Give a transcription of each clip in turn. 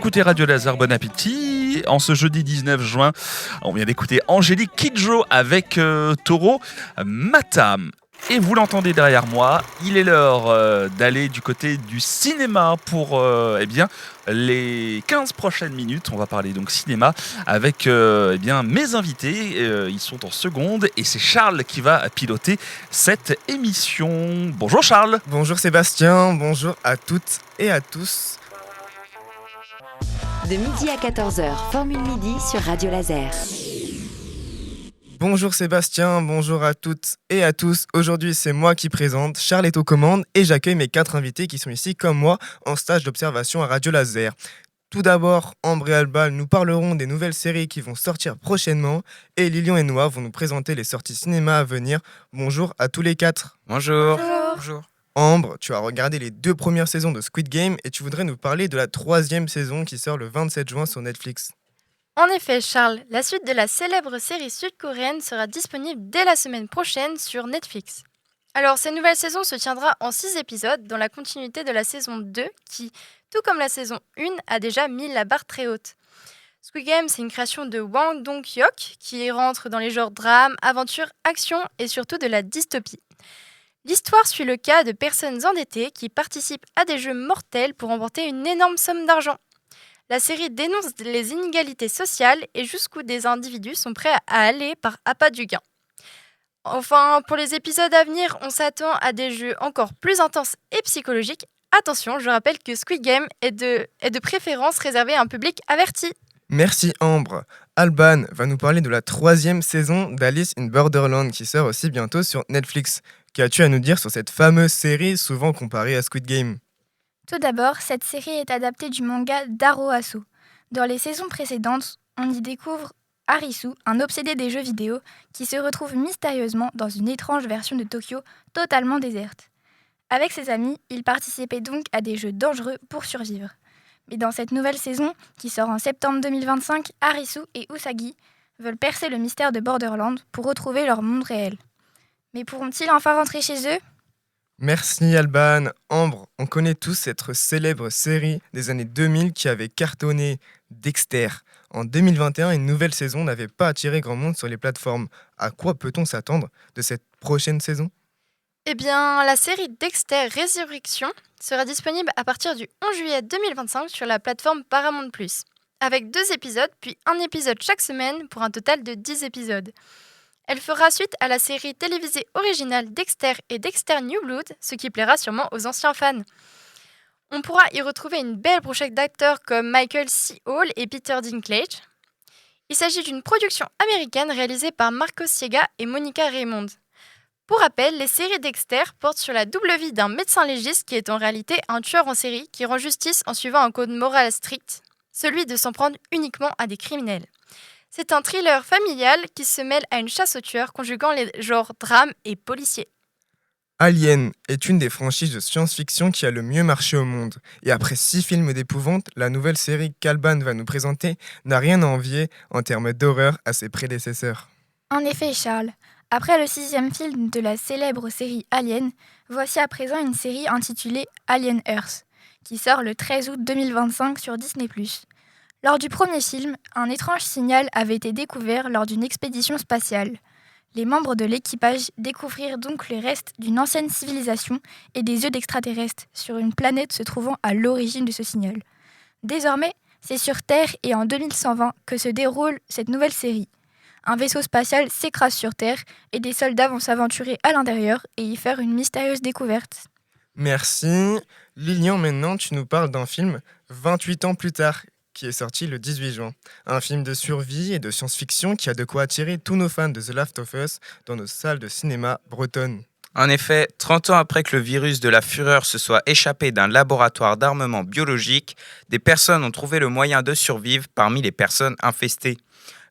écoutez Radio Laser, bon appétit. En ce jeudi 19 juin, on vient d'écouter Angélique Kidjo avec Toro Matam. Et vous l'entendez derrière moi, il est l'heure d'aller du côté du cinéma pour les 15 prochaines minutes. On va parler donc cinéma avec mes invités. Ils sont en seconde et c'est Charles qui va piloter cette émission. Bonjour Charles. Bonjour Sébastien, bonjour à toutes et à tous. De midi à 14h, Formule Midi sur Radio Laser. Bonjour Sébastien, bonjour à toutes et à tous. Aujourd'hui, c'est moi qui présente. Charles est aux commandes et j'accueille mes 4 invités qui sont ici comme moi en stage d'observation à Radio Laser. Tout d'abord, Ambre et Alba nous parleront des nouvelles séries qui vont sortir prochainement et Lilian et Noah vont nous présenter les sorties cinéma à venir. Bonjour à tous les 4. Bonjour. Bonjour. Ambre, tu as regardé les 2 premières saisons de Squid Game et tu voudrais nous parler de la 3e saison qui sort le 27 juin sur Netflix. En effet, Charles, la suite de la célèbre série sud-coréenne sera disponible dès la semaine prochaine sur Netflix. Alors, cette nouvelle saison se tiendra en 6 épisodes dans la continuité de la saison 2 qui, tout comme la saison 1, a déjà mis la barre très haute. Squid Game, c'est une création de Wang Dong-hyuk qui rentre dans les genres drame, aventure, action et surtout de la dystopie. L'histoire suit le cas de personnes endettées qui participent à des jeux mortels pour remporter une énorme somme d'argent. La série dénonce les inégalités sociales et jusqu'où des individus sont prêts à aller par appât du gain. Enfin, pour les épisodes à venir, on s'attend à des jeux encore plus intenses et psychologiques. Attention, je rappelle que Squid Game est de préférence réservé à un public averti. Merci Ambre. Alban va nous parler de la 3e saison d'Alice in Borderland qui sort aussi bientôt sur Netflix. Qu'as-tu à nous dire sur cette fameuse série souvent comparée à Squid Game ? Tout d'abord, cette série est adaptée du manga d'Aro Aso. Dans les saisons précédentes, on y découvre Harisu, un obsédé des jeux vidéo, qui se retrouve mystérieusement dans une étrange version de Tokyo totalement déserte. Avec ses amis, il participait donc à des jeux dangereux pour survivre. Mais dans cette nouvelle saison, qui sort en septembre 2025, Harisu et Usagi veulent percer le mystère de Borderland pour retrouver leur monde réel. Mais pourront-ils enfin rentrer chez eux ? Merci Alban. Ambre, on connaît tous cette célèbre série des années 2000 qui avait cartonné, Dexter. En 2021, une nouvelle saison n'avait pas attiré grand monde sur les plateformes. À quoi peut-on s'attendre de cette prochaine saison ? Eh bien, la série Dexter Résurrection sera disponible à partir du 11 juillet 2025 sur la plateforme Paramount+, avec 2 épisodes, puis un épisode chaque semaine pour un total de 10 épisodes. Elle fera suite à la série télévisée originale Dexter et Dexter New Blood, ce qui plaira sûrement aux anciens fans. On pourra y retrouver une belle brochette d'acteurs comme Michael C. Hall et Peter Dinklage. Il s'agit d'une production américaine réalisée par Marcos Siega et Monica Raymond. Pour rappel, les séries Dexter portent sur la double vie d'un médecin légiste qui est en réalité un tueur en série qui rend justice en suivant un code moral strict, celui de s'en prendre uniquement à des criminels. C'est un thriller familial qui se mêle à une chasse aux tueurs conjuguant les genres drame et policier. Alien est une des franchises de science-fiction qui a le mieux marché au monde. Et après 6 films d'épouvante, la nouvelle série qu'Alban va nous présenter n'a rien à envier en termes d'horreur à ses prédécesseurs. En effet, Charles, après le 6e film de la célèbre série Alien, voici à présent une série intitulée Alien Earth, qui sort le 13 août 2025 sur Disney+. Lors du premier film, un étrange signal avait été découvert lors d'une expédition spatiale. Les membres de l'équipage découvrirent donc les restes d'une ancienne civilisation et des œufs d'extraterrestres sur une planète se trouvant à l'origine de ce signal. Désormais, c'est sur Terre et en 2120 que se déroule cette nouvelle série. Un vaisseau spatial s'écrase sur Terre et des soldats vont s'aventurer à l'intérieur et y faire une mystérieuse découverte. Merci. Lilian, maintenant, tu nous parles d'un film 28 ans plus tard, qui est sorti le 18 juin. Un film de survie et de science-fiction qui a de quoi attirer tous nos fans de The Last of Us dans nos salles de cinéma bretonnes. En effet, 30 ans après que le virus de la fureur se soit échappé d'un laboratoire d'armement biologique, des personnes ont trouvé le moyen de survivre parmi les personnes infestées.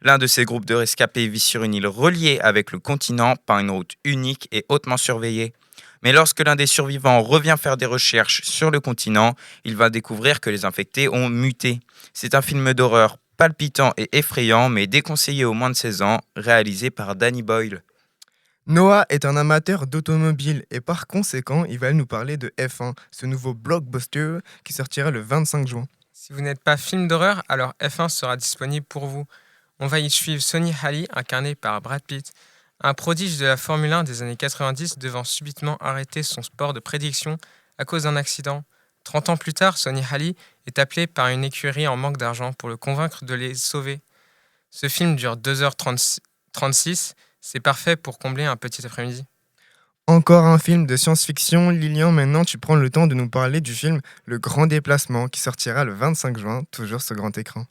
L'un de ces groupes de rescapés vit sur une île reliée avec le continent par une route unique et hautement surveillée. Mais lorsque l'un des survivants revient faire des recherches sur le continent, il va découvrir que les infectés ont muté. C'est un film d'horreur palpitant et effrayant, mais déconseillé aux moins de 16 ans, réalisé par Danny Boyle. Noah est un amateur d'automobile et par conséquent, il va nous parler de F1, ce nouveau blockbuster qui sortira le 25 juin. Si vous n'êtes pas film d'horreur, alors F1 sera disponible pour vous. On va y suivre Sonny Halley, incarné par Brad Pitt, un prodige de la Formule 1 des années 90 devant subitement arrêter son sport de prédiction à cause d'un accident. 30 ans plus tard, Sonny Halley est appelé par une écurie en manque d'argent pour le convaincre de les sauver. Ce film dure 2h36, c'est parfait pour combler un petit après-midi. Encore un film de science-fiction. Lilian, maintenant tu prends le temps de nous parler du film Le Grand Déplacement qui sortira le 25 juin, toujours sur grand écran.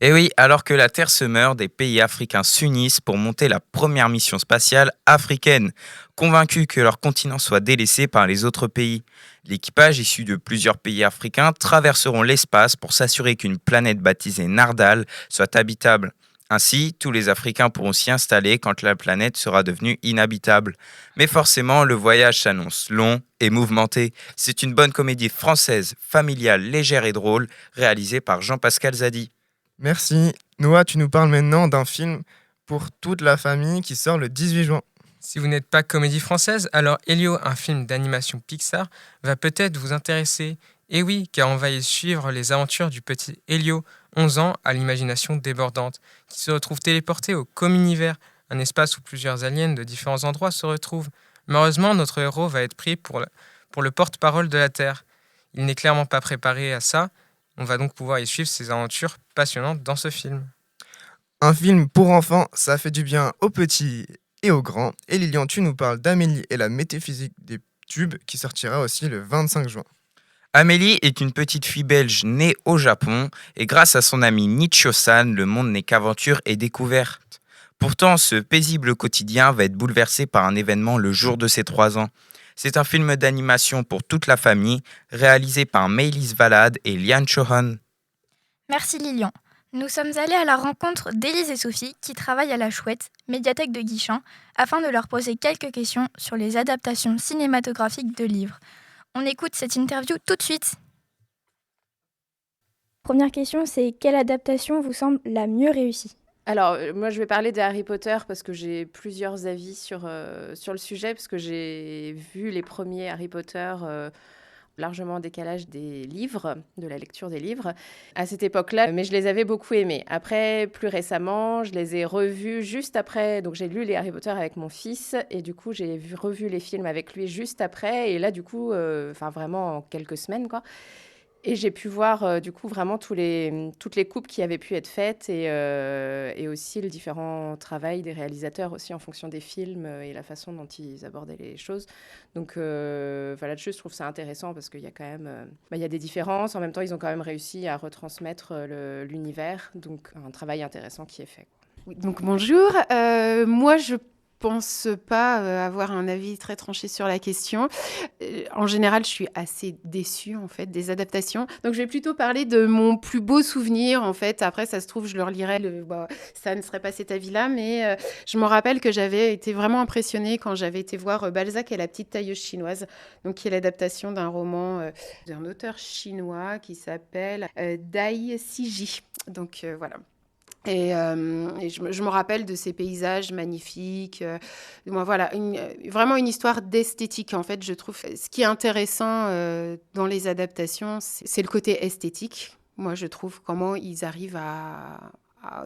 Et oui, alors que la Terre se meurt, des pays africains s'unissent pour monter la première mission spatiale africaine, convaincus que leur continent soit délaissé par les autres pays. L'équipage issu de plusieurs pays africains traverseront l'espace pour s'assurer qu'une planète baptisée Nardal soit habitable. Ainsi, tous les Africains pourront s'y installer quand la planète sera devenue inhabitable. Mais forcément, le voyage s'annonce long et mouvementé. C'est une bonne comédie française, familiale, légère et drôle, réalisée par Jean-Pascal Zadi. Merci. Noah, tu nous parles maintenant d'un film pour toute la famille qui sort le 18 juin. Si vous n'êtes pas comédie française, alors Elio, un film d'animation Pixar, va peut-être vous intéresser. Et oui, car on va y suivre les aventures du petit Elio, 11 ans, à l'imagination débordante, qui se retrouve téléporté au Communivers, un espace où plusieurs aliens de différents endroits se retrouvent. Malheureusement, notre héros va être pris pour le porte-parole de la Terre. Il n'est clairement pas préparé à ça. On va donc pouvoir y suivre ses aventures passionnantes dans ce film. Un film pour enfants, ça fait du bien aux petits et aux grands. Et Lilian, tu nous parles d'Amélie et la métaphysique des tubes qui sortira aussi le 25 juin. Amélie est une petite fille belge née au Japon et grâce à son ami Nichio-san, le monde n'est qu'aventure et découverte. Pourtant, ce paisible quotidien va être bouleversé par un événement le jour de ses 3 ans. C'est un film d'animation pour toute la famille, réalisé par Maëlys Valade et Liane Chohan. Merci Lilian. Nous sommes allés à la rencontre d'Élise et Sophie qui travaillent à la Chouette, médiathèque de Guichen, afin de leur poser quelques questions sur les adaptations cinématographiques de livres. On écoute cette interview tout de suite. Première question, c'est quelle adaptation vous semble la mieux réussie ? Alors, moi, je vais parler de Harry Potter parce que j'ai plusieurs avis sur le sujet, parce que j'ai vu les premiers Harry Potter largement en décalage des livres, de la lecture des livres, à cette époque-là, mais je les avais beaucoup aimés. Après, plus récemment, je les ai revus juste après, donc j'ai lu les Harry Potter avec mon fils, et du coup, j'ai revu les films avec lui juste après, et là, du coup, vraiment en quelques semaines, quoi. Et j'ai pu voir du coup vraiment toutes les coupes qui avaient pu être faites et aussi le différent travail des réalisateurs aussi en fonction des films et la façon dont ils abordaient les choses. Donc voilà, je trouve ça intéressant parce qu'il y a quand même il y a des différences. En même temps, ils ont quand même réussi à retransmettre l'univers. Donc un travail intéressant qui est fait. Oui, donc bonjour, moi je pense pas avoir un avis très tranché sur la question. En général, je suis assez déçue en fait des adaptations. Donc je vais plutôt parler de mon plus beau souvenir en fait. Après, ça se trouve, je le relirai. Ça ne serait pas cet avis-là, mais je me rappelle que j'avais été vraiment impressionnée quand j'avais été voir Balzac et la petite tailleuse chinoise, donc qui est l'adaptation d'un roman d'un auteur chinois qui s'appelle Dai Siji. Donc voilà. Et je me rappelle de ces paysages magnifiques. Voilà, vraiment une histoire d'esthétique. En fait, je trouve ce qui est intéressant dans les adaptations, c'est le côté esthétique. Moi, je trouve comment ils arrivent à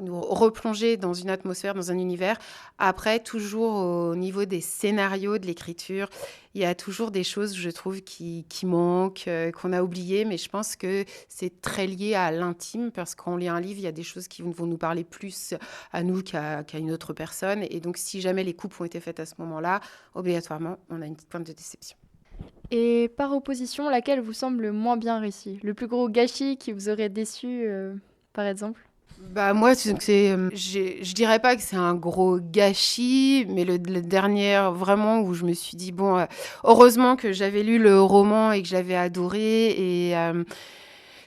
nous replonger dans une atmosphère, dans un univers. Après, toujours au niveau des scénarios, de l'écriture, il y a toujours des choses, je trouve, qui manquent, qu'on a oubliées, mais je pense que c'est très lié à l'intime, parce qu'on lit un livre, il y a des choses qui vont nous parler plus à nous qu'à une autre personne, et donc si jamais les coupes ont été faites à ce moment-là, obligatoirement, on a une petite pointe de déception. Et par opposition, laquelle vous semble le moins bien réussie ? Le plus gros gâchis qui vous aurait déçu, par exemple ? Moi, je dirais pas que c'est un gros gâchis, mais le dernier vraiment où je me suis dit, heureusement que j'avais lu le roman et que j'avais adoré, et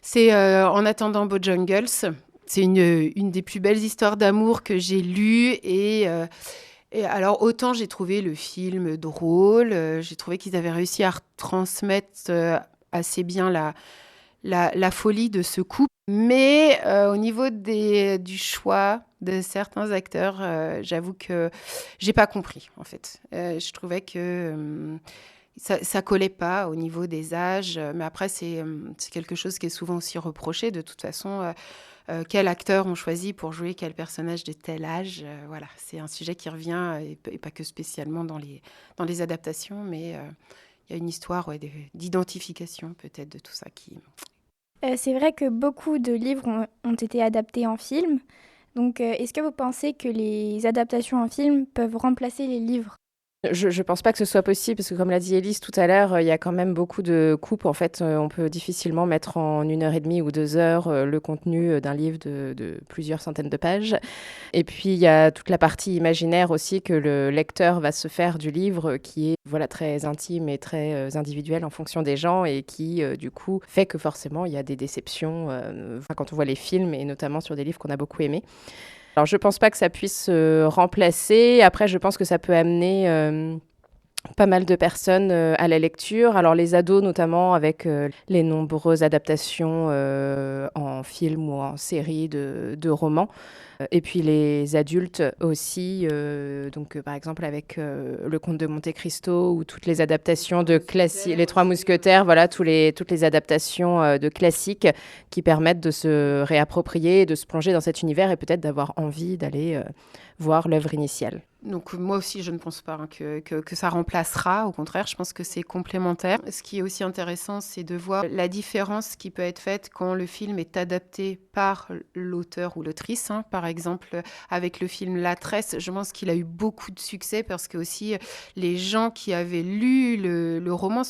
c'est En attendant Bojangles. C'est une des plus belles histoires d'amour que j'ai lues, et alors, autant j'ai trouvé le film drôle, j'ai trouvé qu'ils avaient réussi à retransmettre assez bien la folie de ce couple. Mais au niveau du choix de certains acteurs, j'avoue que j'ai pas compris, en fait. Je trouvais que ça collait pas au niveau des âges. Mais après, c'est quelque chose qui est souvent aussi reproché. De toute façon, quel acteur on choisit pour jouer quel personnage de tel âge. Voilà, c'est un sujet qui revient, et pas que spécialement dans les adaptations, mais il y a une histoire d'identification peut-être de tout ça qui... C'est vrai que beaucoup de livres ont été adaptés en film. Donc, est-ce que vous pensez que les adaptations en film peuvent remplacer les livres ? Je pense pas que ce soit possible parce que comme l'a dit Élise tout à l'heure, il y a quand même beaucoup de coupes. En fait, on peut difficilement mettre en 1 heure et demie ou 2 heures le contenu d'un livre de plusieurs centaines de pages. Et puis, il y a toute la partie imaginaire aussi que le lecteur va se faire du livre qui est très intime et très individuel en fonction des gens et qui, du coup, fait que forcément, il y a des déceptions quand on voit les films et notamment sur des livres qu'on a beaucoup aimés. Alors, je ne pense pas que ça puisse remplacer. Après, je pense que ça peut amener pas mal de personnes à la lecture. Alors, les ados, notamment, avec les nombreuses adaptations en film ou en série de romans. Et puis, les adultes aussi. Par exemple, avec Le Comte de Monte-Cristo ou toutes les adaptations de classiques, Les Trois Mousquetaires, voilà, toutes les adaptations de classiques qui permettent de se réapproprier, de se plonger dans cet univers et peut-être d'avoir envie d'aller voir l'œuvre initiale. Donc moi aussi, je ne pense pas que ça remplacera. Au contraire, je pense que c'est complémentaire. Ce qui est aussi intéressant, c'est de voir la différence qui peut être faite quand le film est adapté par l'auteur ou l'autrice. Par exemple, avec le film La Tresse, je pense qu'il a eu beaucoup de succès parce que aussi les gens qui avaient lu le roman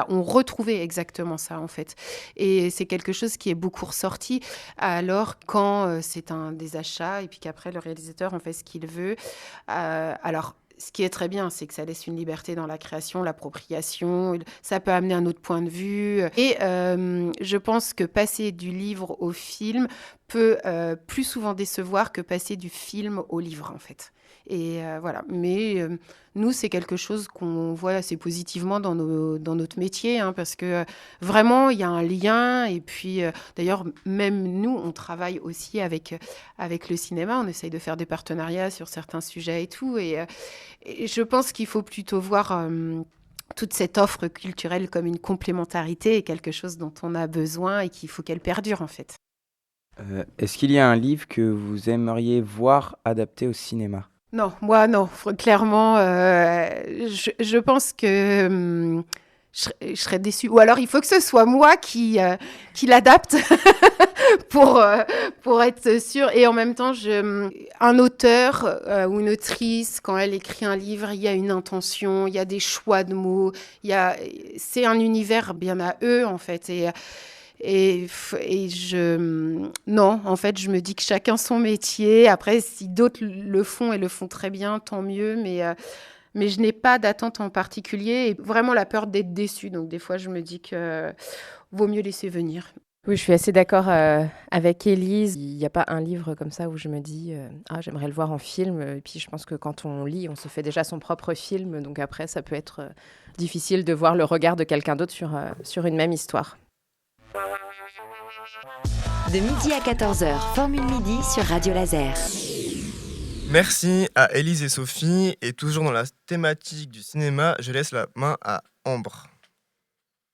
ont retrouvé exactement ça en fait. Et c'est quelque chose qui est beaucoup ressorti. Alors quand c'est un des achats et puis qu'après le réalisateur en fait ce qu'il veut. Alors, ce qui est très bien, c'est que ça laisse une liberté dans la création, l'appropriation. Ça peut amener un autre point de vue. Et je pense que passer du livre au film peut plus souvent décevoir que passer du film au livre, en fait. Et voilà. Mais nous, c'est quelque chose qu'on voit assez positivement dans notre métier, parce que vraiment, il y a un lien. Et puis, d'ailleurs, même nous, on travaille aussi avec le cinéma. On essaye de faire des partenariats sur certains sujets et tout. Et je pense qu'il faut plutôt voir toute cette offre culturelle comme une complémentarité et quelque chose dont on a besoin et qu'il faut qu'elle perdure, en fait. Est-ce qu'il y a un livre que vous aimeriez voir adapté au cinéma ? Non, moi non, clairement, je pense que je serais déçue. Ou alors il faut que ce soit moi qui l'adapte pour être sûre. Et en même temps, un auteur ou une autrice, quand elle écrit un livre, il y a une intention, il y a des choix de mots, c'est un univers bien à eux en fait. Non, en fait, je me dis que chacun son métier. Après, si d'autres le font et le font très bien, tant mieux. Mais je n'ai pas d'attente en particulier et vraiment la peur d'être déçue. Donc, des fois, je me dis que vaut mieux laisser venir. Oui, je suis assez d'accord avec Élise. Il n'y a pas un livre comme ça où je me dis j'aimerais le voir en film. Et puis, je pense que quand on lit, on se fait déjà son propre film. Donc, après, ça peut être difficile de voir le regard de quelqu'un d'autre sur une même histoire. De midi à 14h, Formule Midi sur Radio Laser. Merci à Élise et Sophie. Et toujours dans la thématique du cinéma, je laisse la main à Ambre.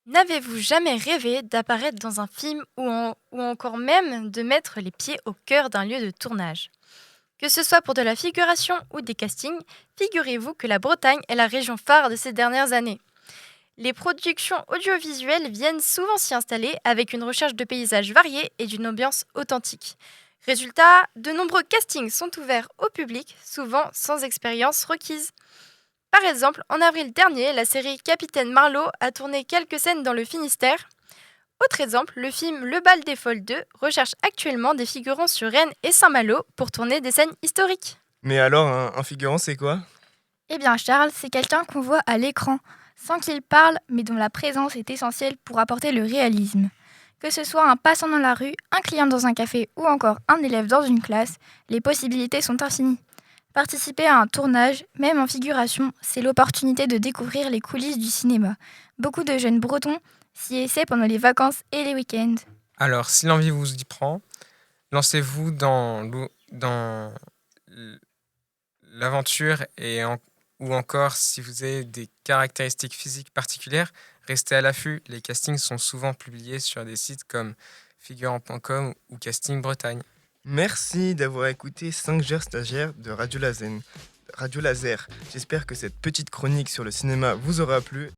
N'avez-vous jamais rêvé d'apparaître dans un film ou encore même de mettre les pieds au cœur d'un lieu de tournage ? Que ce soit pour de la figuration ou des castings, figurez-vous que la Bretagne est la région phare de ces dernières années. Les productions audiovisuelles viennent souvent s'y installer avec une recherche de paysages variés et d'une ambiance authentique. Résultat, de nombreux castings sont ouverts au public, souvent sans expérience requise. Par exemple, en avril dernier, la série Capitaine Marlowe a tourné quelques scènes dans le Finistère. Autre exemple, le film Le Bal des Folles 2 recherche actuellement des figurants sur Rennes et Saint-Malo pour tourner des scènes historiques. Mais alors, un figurant, c'est quoi ? Eh bien, Charles, c'est quelqu'un qu'on voit à l'écran, sans qu'il parle, mais dont la présence est essentielle pour apporter le réalisme. Que ce soit un passant dans la rue, un client dans un café ou encore un élève dans une classe, les possibilités sont infinies. Participer à un tournage, même en figuration, c'est l'opportunité de découvrir les coulisses du cinéma. Beaucoup de jeunes Bretons s'y essaient pendant les vacances et les week-ends. Alors, si l'envie vous y prend, lancez-vous dans l'aventure et Ou encore, si vous avez des caractéristiques physiques particulières, restez à l'affût. Les castings sont souvent publiés sur des sites comme figurant.com ou Casting Bretagne. Merci d'avoir écouté 5 heures stagiaires de Radio Laser. J'espère que cette petite chronique sur le cinéma vous aura plu